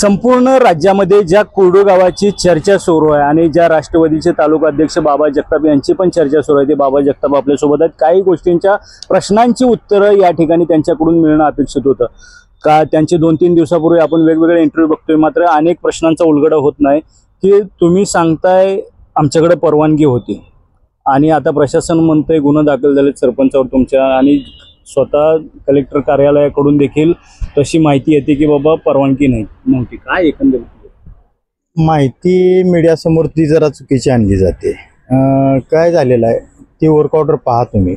संपूर्ण राज्यामध्ये ज्या कुर्डू गावाची चर्चा सुरू आहे आणि ज्या राष्ट्रवादीचे तालुका अध्यक्ष बाबा जगताप यांची पण चर्चा सुरू आहे, ते बाबा जगताप आपल्यासोबत आहेत। काही गोष्टींच्या प्रश्नांची उत्तरं या ठिकाणी त्यांच्याकडून मिळणं अपेक्षित होतं का त्यांचे 2-3 दिवसापूर्वी आपण वेगवेगळे इंटरव्ह्यू बघतोय, मात्र अनेक प्रश्नांचा उलगडा होत नाही की तुम्ही सांगताय आमच्याकडे परवानगी होती आणि आता प्रशासन म्हणतंय गुन्हा दाखल झाले सरपंचावर तुमच्या, आणि स्वतः कलेक्टर कार्यालयाकडून देखील तशी माहिती येते की बाबा परवानगी नव्हती। काय एकंदरीत माहिती मीडियासमोर ती जरा चुकीची आणली जाते। काय झालेलं आहे ती वर्क ऑर्डर पहा तुम्ही,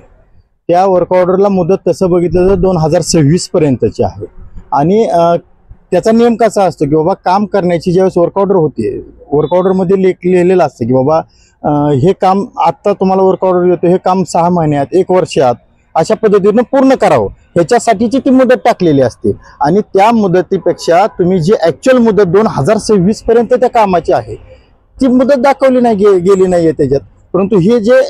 त्या वर्क ऑर्डरला मुदत तसं बघितलं तर 2026 पर्यंतची आहे आणि त्याचा नियम कसा असतो की बाबा काम करण्याची ज्यावेळेस वर्क ऑर्डर होते, वर्क ऑर्डरमध्ये लिहिलेलं असतं की बाबा हे काम आत्ता तुम्हाला वर्क ऑर्डर येतो, हे काम 6 महिन्यात 1 वर्षात अशा पद्धतीनं पूर्ण करावं, ह्याच्यासाठीची ती मुदत टाकलेली असते आणि त्या मुदतीपेक्षा तुम्ही जी ॲक्च्युअल मुदत 2026 पर्यंत त्या कामाची आहे ती मुदत दाखवली नाही गेली नाहीये त्याच्यात, परंतु हे जे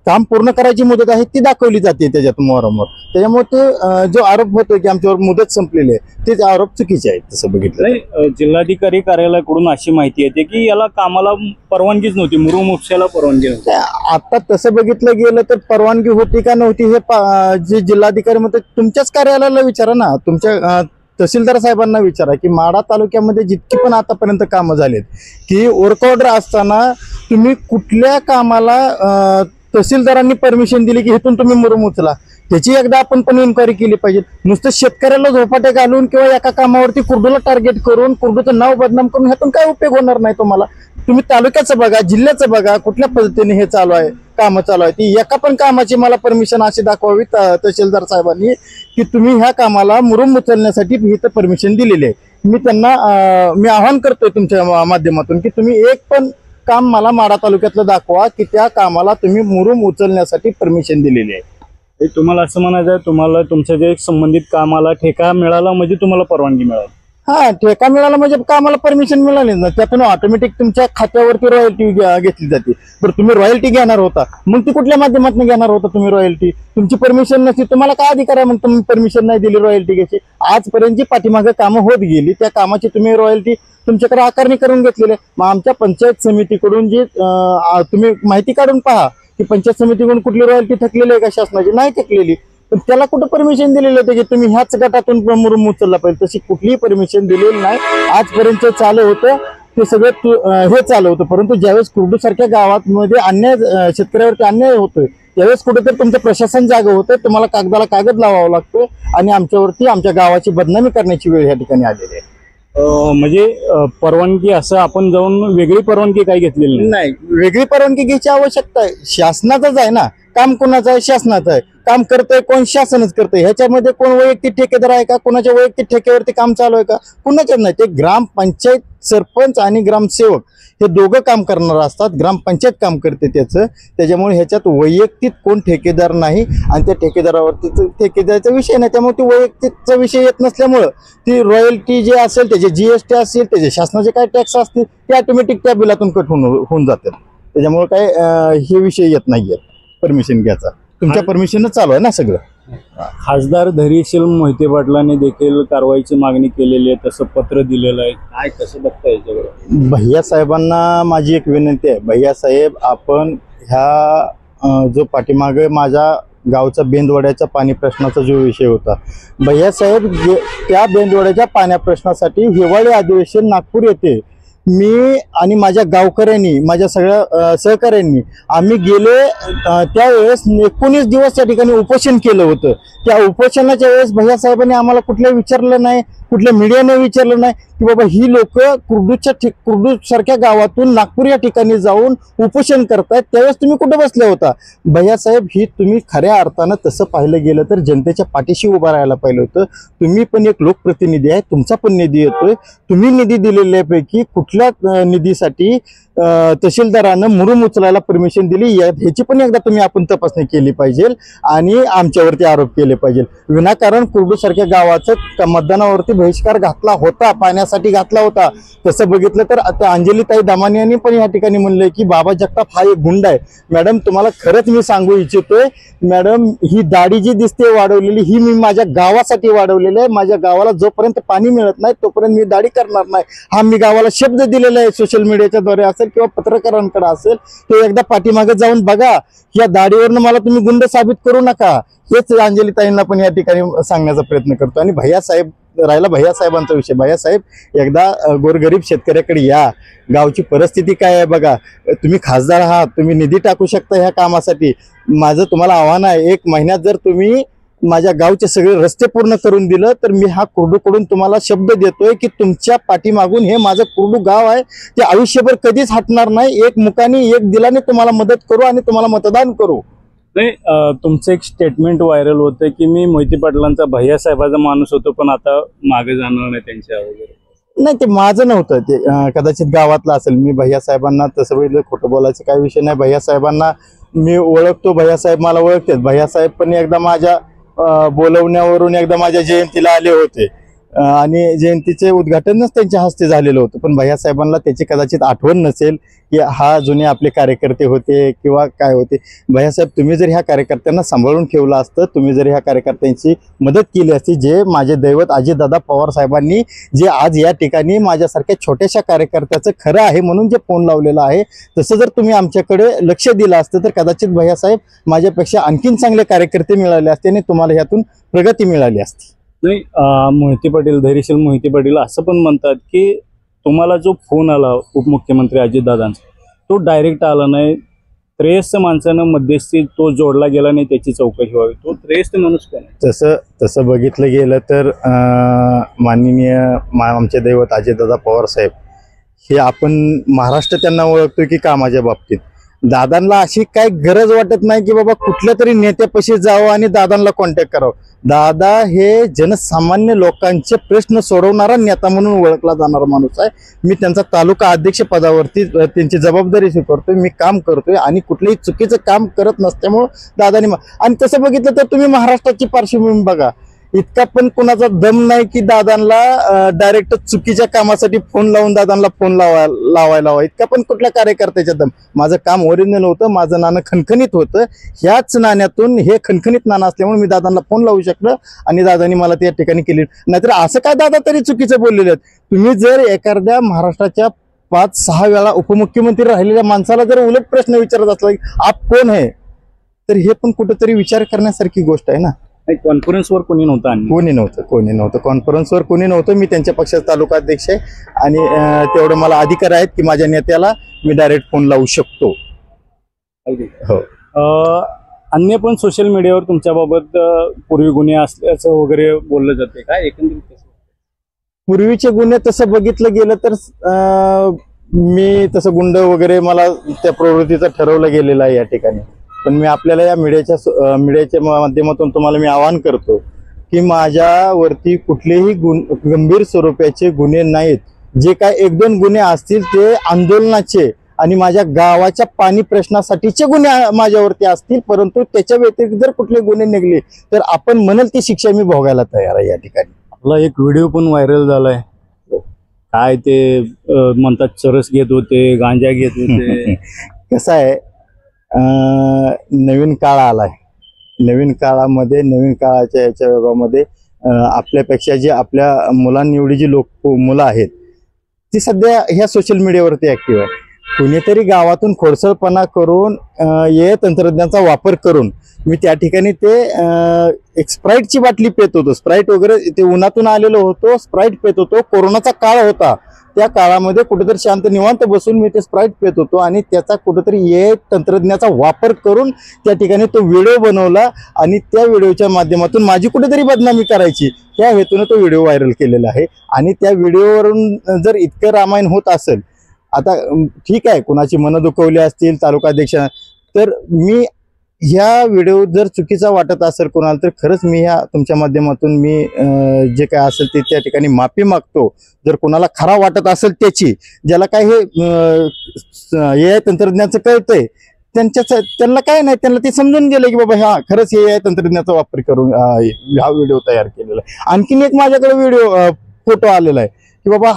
काम पूर्ण करायची मुदत आहे ती दाखवली जाते त्याच्यात मोरामोर। त्याच्यामुळे ते जो आरोप होतो की आमच्यावर मुदत संपलेली आहे ते आरोप चुकीचे आहेत। तसं बघितलं जिल्हाधिकारी कार्यालयाकडून अशी माहिती येते की याला कामाला परवानगीच नव्हती, मुरुम उपशाला परवानगी नव्हती। आता तसं बघितलं गेलं तर परवानगी होती का नव्हती हे जे जिल्हाधिकारी म्हणतात तुमच्याच कार्यालयाला विचारा ना, तुमच्या तहसीलदार साहेबांना विचारा की माढा तालुक्यामध्ये जितकी पण आतापर्यंत कामं झालीत की वर्क ऑर्डर असताना तुम्ही कुठल्या कामाला तहसीलदारांनी परमिशन दिली की इथून तुम्ही मुरुम उचला, त्याची एकदा आपण पण इन्क्वायरी केली पाहिजे। नुसतं शेतकऱ्याला झोपाटे घालून किंवा एका कामावरती कुर्डूला टार्गेट करून कुर्डूचं नाव बदनाम करून ह्यातून काय उपयोग होणार नाही तुम्हाला। तुम्ही तालुक्याचं बघा, जिल्ह्याचं बघा, कुठल्या पद्धतीने हे चालू आहे, कामं चालू आहे, ती एका पण कामाची मला परमिशन अशी दाखवावी तहसीलदार साहेबांनी की तुम्ही ह्या कामाला मुरुम उचलण्यासाठी इथं परमिशन दिलेली आहे। मी त्यांना मी आवाहन करतोय तुमच्या माध्यमातून की तुम्ही एक पण काम मला माढा तालुक्यातलं दाखवा की त्या कामाला तुम्ही मुरुम उचलण्यासाठी परमिशन दिलेली आहे। तुम्हाला असं म्हणायचं आहे तुमहाला तुमच्या जे संबंधित कामाला ठेका मिळाला म्हणजे तुम्हाला परवानगी मिळाली? हा, ठेका मिळाला म्हणजे कामाला परमिशन मिळाली ना, त्यातून ऑटोमॅटिक तुमच्या खात्यावरती रॉयल्टी घेतली जाते। बरं तुम्ही रॉयल्टी घेणार होता, मग ती कुठल्या माध्यमातून घेणार होता तुम्ही रॉयल्टी? तुमची परमिशन नसती, तुम्हाला काय अधिकार आहे म्हणून तुम्ही परमिशन नाही दिली रॉयल्टी घ्यायची? आजपर्यंत जी पाठीमागे कामं होत गेली त्या कामाची तुम्ही रॉयल्टी तुमच्याकडे आकारणी करून घेतलेली आहे। मग आमच्या पंचायत समितीकडून जी तुम्ही माहिती काढून पहा की पंचायत समितीकडून कुठली रॉयल्टी थकलेली आहे का शासनाची? नाही थकलेली, पण त्याला कुठं परमिशन दिलेलं होतं की तुम्ही ह्याच गटातून मुरुम उचलला पाहिजे? तशी कुठलीही परमिशन दिलेली नाही। आजपर्यंत चालू होतं ते सगळं हे चालू होतं, परंतु ज्यावेळेस कुर्डू सारख्या गावामध्ये अन्याय शेतकऱ्यावरती अन्याय होतोय त्यावेळेस कुठेतरी तुमचं प्रशासन जागं होतं, तुम्हाला कागदाला कागद लावावा लागतो आणि आमच्यावरती आमच्या गावाची बदनामी करण्याची वेळ या ठिकाणी आलेली आहे। म्हणजे परवानगी असं आपण जाऊन वेगळी परवानगी काही घेतलेली नाही, वेगळी परवानगी घ्यायची आवश्यकता आहे, शासनाचंच आहे ना काम। कोणाचं आहे? शासनाचं आहे। काम करतंय कोण? शासनच करतंय। ह्याच्यामध्ये कोण वैयक्तिक ठेकेदार आहे का? कोणाच्या वैयक्तिक ठेकेवरती काम चालू आहे का? कुणाच्याच नाही। ते ग्रामपंचायत सरपंच आणि ग्रामसेवक हे दोघं काम करणार असतात, ग्रामपंचायत काम करते त्याचं। त्याच्यामुळे ह्याच्यात वैयक्तिक कोण ठेकेदार नाही आणि त्या ठेकेदारावरती ठेकेदाराचा विषय नाही, त्यामुळे ती वैयक्तिकचा विषय येत नसल्यामुळं ती रॉयल्टी जे असेल, त्याचे GST असेल, त्याचे शासनाचे काय टॅक्स असतील ते ऑटोमॅटिक त्या बिलातून कट होऊन जातात। त्याच्यामुळे काय हे विषय येत नाहीयेत परमिशन घ्यायचा, तुमच्या परमिशनच चालू आहे ना सगळं। खासदार धैर्यशील मोहिते पाटलांनी देखील कारवाईची मागणी केलेली आहे, तसं पत्र दिलेलं आहे, काय कसं बघता याच्यावर? भैया साहेबांना माझी एक विनंती आहे, भैया साहेब आपण ह्या जो पाठीमागे माझ्या गावचा बेंदवड्याच्या पाणी प्रश्नाचा जो विषय होता, भैया साहेब त्या बेंदवड्याच्या पाण्या प्रश्नासाठी हिवाळी अधिवेशन नागपूर येथे मी आणि माझ्या गावकऱ्यांनी, माझ्या सगळ्या सहकाऱ्यांनी आम्ही गेले त्यावेळेस 19 दिवस त्या ठिकाणी उपोषण केलं होतं। त्या उपोषणाच्या वेळेस भैया साहेबांनी आम्हाला कुठल्याही विचारलं नाही, कुठल्या मीडियाने विचारलं नाही की बाबा ही लोक कुर्डू सारख्या गावातून नागपूर या ठिकाणी जाऊन उपोषण करतायत, त्यावेळेस तुम्ही कुठे बसले होता? भैया साहेब ही तुम्ही खऱ्या अर्थानं तसं पाहिलं गेलं तर जनतेच्या पाठीशी उभं राहायला पाहिलं होतं। तुम्ही पण एक लोकप्रतिनिधी आहे, तुमचा पण निधी येतोय, तुम्ही निधी दिलेल्यापैकी कुठल्या कुठल्या निधीसाठी तहसीलदारानं मुरुम उचलायला परमिशन दिली ह्याची पण एकदा तुम्ही आपण तपासणी केली पाहिजे आणि आमच्यावरती आरोप केले पाहिजे. विनाकारण कुर्डूसारख्या गावाचं मतदानावरती बहिष्कार घातला होता, पाण्यासाठी घातला होता. तसं बघितलं तर आता अंजलीताई दमानी यांनी पण या ठिकाणी म्हणले की बाबा जगताप हा एक गुंड आहे. मॅडम तुम्हाला खरंच मी सांगू इच्छितोय, मॅडम ही दाढी जी दिसते वाढवलेली ही मी माझ्या गावासाठी वाढवलेली आहे. माझ्या गावाला जोपर्यंत पाणी मिळत नाही तोपर्यंत मी दाढी करणार नाही, हा मी गावाला शब्द दिलेला आहे. सोशल मीडियाच्या द्वारे असेल किंवा पत्रकारांकडे असेल ते एकदा पाठीमागे जाऊन बघा. या दाढीवरनं मला तुम्ही गुंड साबित करू नका, हेच अंजलीताईंना पण या ठिकाणी सांगण्याचा प्रयत्न करतो. आणि भैयासाहेब राहिला भैयासाहेबांचा विषय, भैयासाहेब एकदा गोरगरीब शेतकऱ्याकडे या, गावची परिस्थिती काय आहे बघा. तुम्ही खासदार आहात, तुम्ही निधी टाकू शकता ह्या कामासाठी. माझं तुम्हाला आव्हान आहे, 1 महिन्यात जर तुम्ही माझ्या गावचे सगळे रस्ते पूर्ण करून दिलं तर मी हा कुर्डूकडून तुम्हाला शब्द देतोय की तुमच्या पाठीमागून हे माझं कुर्डू गाव आहे, ते आयुष्यभर कधीच हटणार नाही. एक मुखाने एक दिलाने तुम्हाला मदत करू आणि तुम्हाला मतदान करू. नाही, तुमचं एक स्टेटमेंट व्हायरल होतं की मी मोहिते पाटलांचा भैयासाहेबाचा माणूस होतो पण आता मागे जाणार नाही त्यांच्या वगैरे. नाही, ते माझं नव्हतं, ते कदाचित गावातलं असेल. मी भैयासाहेबांना तसं बघितलं, खोटं बोलायचं काही विषय नाही. भैयासाहेबांना मी ओळखतो, भैयासाहेब मला ओळखतात. भैयासाहेब पण एकदा माझ्या बोलवण्यावरून एकदा माझ्या जयंतीला आले होते आणि जयंतीचे उद्घाटनच त्यांच्या हस्ते झालेलं होतं. पण भैयासाहेबांना त्याची कदाचित आठवण नसेल की हा जुने आपले कार्यकर्ते होते किंवा काय होते. भैयासाहेब तुम्ही जर ह्या कार्यकर्त्यांना सांभाळून ठेवलं असतं, तुम्ही जर ह्या कार्यकर्त्यांची मदत केली असती, जे माझे दैवत अजितदादा पवार साहेबांनी जे आज या ठिकाणी माझ्यासारख्या छोट्याशा कार्यकर्त्याचं खरं आहे म्हणून जे फोन लावलेला आहे, तसं जर तुम्ही आमच्याकडे लक्ष दिलं असतं तर कदाचित भैयासाहेब माझ्यापेक्षा आणखीन चांगले कार्यकर्ते मिळाले असते आणि तुम्हाला ह्यातून प्रगती मिळाली असती. नाही, मोहिते पाटील, धैर्यशील मोहिते पाटील असं पण म्हणतात की तुम्हाला जो फोन आला उपमुख्यमंत्री अजितदादांचा तो डायरेक्ट आला नाही, त्रयस्थ माणसानं मध्यस्थी तो जोडला गेला नाही, त्याची चौकशी व्हावी. तो त्रयस्थ माणूस कोण आहे? तसं बघितलं गेलं तर माननीय आमचे दैवत अजितदादा पवार साहेब हे आपण महाराष्ट्र त्यांना ओळखतो की कामाच्या बाबतीत. दादांना अशी काय गरज वाटत नाही की बाबा कुठल्या तरी नेत्यापाशी जावं आणि दादांना कॉन्टॅक्ट करावं. दादा हे जनसामान्य लोकांचे प्रश्न सोडवणारा नेता म्हणून ओळखला जाणारा माणूस आहे. मी त्यांचा तालुका अध्यक्ष पदावरती त्यांची जबाबदारी स्वीकारतोय, मी काम करतोय आणि कुठलंही चुकीचं काम करत नसल्यामुळं दादानी. आणि तसं बघितलं तर तुम्ही महाराष्ट्राची पार्श्वभूमी बघा, इतका पण कुणाचा दम नाही की दादांना डायरेक्ट चुकीच्या कामासाठी फोन लावून दादांना फोन लावायला इतका पण कुठल्या कार्यकर्त्याच्या दम. माझं काम ओरिजिनल होतं, माझं नाणं खणखणीत होतं. ह्याच नाण्यातून हे खणखणीत नाणं असल्यामुळे मी दादांना फोन लावू शकलो आणि दादांनी मला त्या ठिकाणी केली. नाहीतर असं काय दादा तरी चुकीचं बोललेले आहेत. तुम्ही जर एखाद्या महाराष्ट्राच्या 5-6 वेळा उपमुख्यमंत्री राहिलेल्या माणसाला जर उलट प्रश्न विचारत असला की आप कोण आहे, तर हे पण कुठेतरी विचार करण्यासारखी गोष्ट आहे ना. कॉन्फरन्सवर कोणी नव्हतं? कोणी नव्हतं कॉन्फरन्सवर, कोणी नव्हतं. मी त्यांच्या पक्षाचा तालुका अध्यक्ष आहे आणि तेवढं मला अधिकार आहेत की माझ्या नेत्याला मी डायरेक्ट फोन लावू शकतो. हो. अन्य पण सोशल मीडियावर तुमच्याबाबत पूर्वी गुन्हे असल्याचं वगैरे बोललं जाते, काय एकंदरीत? पूर्वीचे गुन्हे तसं बघितलं गेलं तर मी तसं गुंड वगैरे मला त्या प्रवृत्तीचं ठरवलं गेलेलं आहे या ठिकाणी. पण मी आपल्याला या मीडियाच्या माध्यमातून तुम्हाला मी आवाहन करतो की माझ्यावरती कुठलेही गंभीर स्वरूपाचे गुन्हे नाहीत. जे काय 1-2 गुन्हे असतील ते आंदोलनाचे आणि माझ्या गावाच्या पाणी प्रश्नासाठीचे गुन्हे माझ्यावरती असतील, परंतु त्याच्या व्यतिरिक्त जर कुठले गुन्हे निघले तर आपण म्हणाल ती शिक्षा मी भोगायला तयार आहे. या ठिकाणी आपला एक व्हिडिओ पण व्हायरल झालाय, काय ते म्हणतात चरस घेत होते, गांजा घेत होते. कसं आहे, नवीन काळ आलाय. नवीन काळामध्ये नवीन काळाच्या याच्या विभागामध्ये आपल्यापेक्षा जे आपल्या मुलांएवढी जी मुलं आहेत ती सध्या ह्या सोशल मीडियावरती ऍक्टिव्ह आहे. कुणीतरी गावातून खोडसळपणा करून हे तंत्रज्ञानाचा वापर करून मी त्या ठिकाणी ते एक स्प्राईटची बाटली पेत होतो. स्प्राईट वगैरे ते उन्हातून आलेलो होतो, स्प्राईट पेत होतो. कोरोनाचा काळ होता, त्या काळामध्ये कुठेतरी शांत निवांत बसून मी ते स्प्राईट पेत होतो आणि त्याचा कुठेतरी हे तंत्रज्ञानाचा वापर करून त्या ठिकाणी तो व्हिडिओ बनवला आणि त्या व्हिडिओच्या माध्यमातून माझी कुठेतरी बदनामी करायची त्या हेतूने तो व्हिडिओ व्हायरल केलेला आहे. आणि त्या व्हिडिओवरून जर इतकं रामायण होत असेल, आता ठीक आहे कुणाची मनं दुखवली असतील तालुका अध्यक्ष, तर मी ह्या व्हिडिओ जर चुकीचा वाटत असेल कोणाला तर खरंच मी ह्या तुमच्या माध्यमातून मी जे काय असेल ते त्या ठिकाणी माफी मागतो. जर कोणाला खरा वाटत असेल त्याची, ज्याला काय हे AI तंत्रज्ञानाचं कळतंय त्यांना काय नाही, त्यांना ते समजून गेलं की बाबा हा खरंच AI तंत्रज्ञानाचा वापर करून हा व्हिडिओ तयार केलेला आहे. आणखीन एक माझ्याकडे फोटो आलेला आहे की बाबा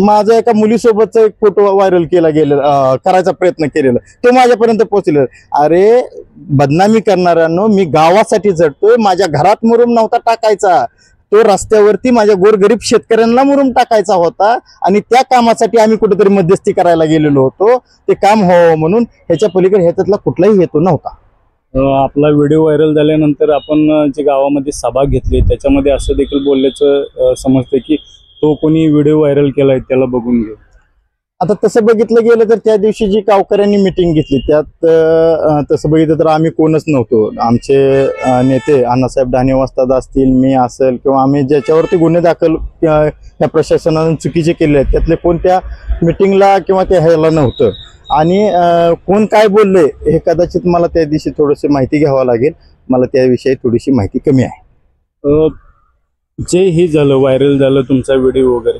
माझा एका मुलीसोबतचा एक फोटो व्हायरल केला गेलेला, करायचा प्रयत्न केलेला, तो माझ्यापर्यंत पोहोचलेला. अरे बदनामी करणाऱ्यांनो, मी गावासाठी झटतोय, माझ्या घरात मुरुम नव्हता टाकायचा, तो रस्त्यावरती माझ्या गोरगरीब शेतकऱ्यांना मुरुम टाकायचा होता आणि त्या कामासाठी आम्ही कुठेतरी मध्यस्थी करायला गेलेलो होतो, ते काम व्हावं म्हणून. ह्याच्या पलीकडे ह्याच्यातला कुठलाही हेतू नव्हता. आपला व्हिडिओ व्हायरल झाल्यानंतर आपण जे गावामध्ये सभा घेतली त्याच्यामध्ये असं देखील बोलल्याचं समजतं की तो कोणी व्हिडिओ व्हायरल केलाय त्याला बघून घेऊ. आता तसं बघितलं गेलं तर त्या दिवशी जी गावकऱ्यांनी मिटिंग घेतली त्यात तसं बघितलं तर आम्ही कोणच नव्हतो. आमचे नेते अण्णासाहेब दानवे वस्ताद असतील, मी असेल, किंवा आम्ही ज्याच्यावरती गुन्हे दाखल या प्रशासनाने चुकीचे केले आहेत त्यातले कोण त्या मिटिंगला किंवा त्या ह्याला नव्हतं. आणि कोण काय बोलले हे कदाचित मला त्या दिवशी थोडीशी माहिती घ्यावं लागेल. मला त्याविषयी थोडीशी माहिती कमी आहे. जे हे झालं, व्हायरल झालं तुमचा व्हिडिओ वगैरे,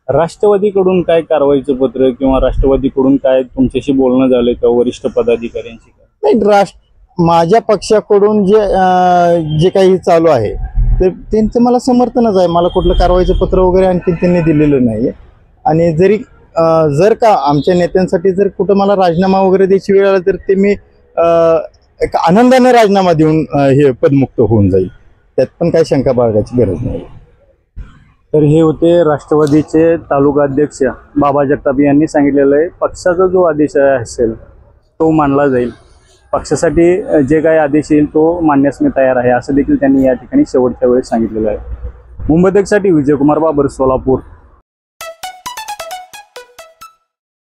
राष्ट्रवादीकडून काय कारवाईचं पत्र किंवा राष्ट्रवादीकडून काय तुमच्याशी बोलणं झालं का वरिष्ठ पदाधिकाऱ्यांशी? नाही, माझ्या पक्षाकडून जे काही चालू आहे तर त्यांचं मला समर्थनच आहे. मला कुठलं कारवाईचं पत्र वगैरे आणखी त्यांनी दिलेलं नाही. आणि जर का आमच्या नेत्यांसाठी जर कुठं मला राजीनामा वगैरे द्यायची वेळ आला तर ते मी एक आनंदाने राजीनामा देऊन हे पदमुक्त होऊन जाईल. त्यात पण काही शंका बाळगायची गरज नाही. तर हे होते राष्ट्रवादीचे तालुका अध्यक्ष बाबा जगताप यांनी सांगितलेलं आहे पक्षाचा जो आदेश असेल तो मानला जाईल, पक्षासाठी जे काही आदेश येईल तो मानण्यास मी तयार आहे, असं देखील त्यांनी या ठिकाणी शेवटच्या वेळेस सांगितलेलं आहे. मुंबई तकसाठी विजयकुमार बाबर, सोलापूर.